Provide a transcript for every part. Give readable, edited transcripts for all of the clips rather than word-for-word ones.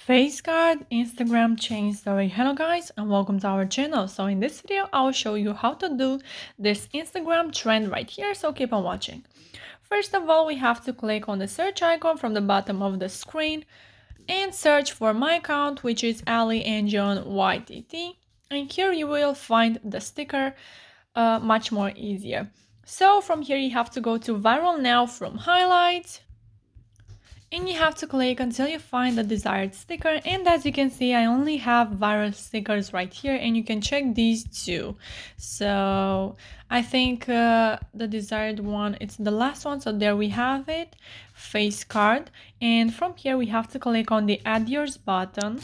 Face card Instagram chain story. Hello guys and welcome to our channel. So in this video I'll show you how to do this Instagram trend right here, so keep on watching. First of all, we have to click on the search icon from the bottom of the screen and search for my account, which is Ali and John YTT, and here you will find the sticker much more easier. So from here you have to go to viral now from highlights, and you have to click until you find the desired sticker. And as you can see, I only have viral stickers right here, and you can check these too. So I think the desired one, it's the last one, so there we have it, face card. And from here we have to click on the add yours button,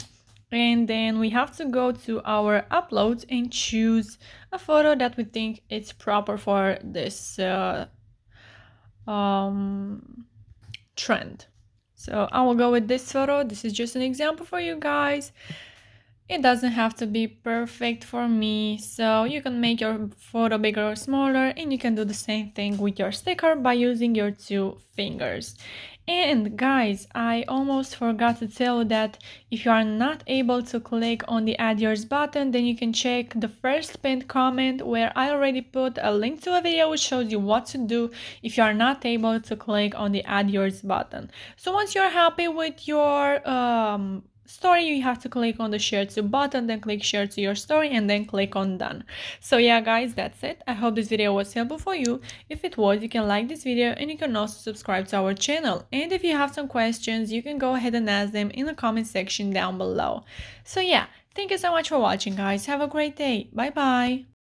and then we have to go to our uploads and choose a photo that we think is proper for this trend. So I will go with this photo. This is just an example for you guys. It doesn't have to be perfect for me, so you can make your photo bigger or smaller, and you can do the same thing with your sticker by using your two fingers. And guys, I almost forgot to tell you that if you are not able to click on the add yours button, then you can check the first pinned comment where I already put a link to a video which shows you what to do if you are not able to click on the add yours button. So once you're happy with your story, you have to click on the share to button, then click share to your story, and then click on done. So yeah guys, that's it. I hope this video was helpful for you. If it was, you can like this video, and you can also subscribe to our channel. And if you have some questions, you can go ahead and ask them in the comment section down below. So yeah, thank you so much for watching guys. Have a great day. Bye bye.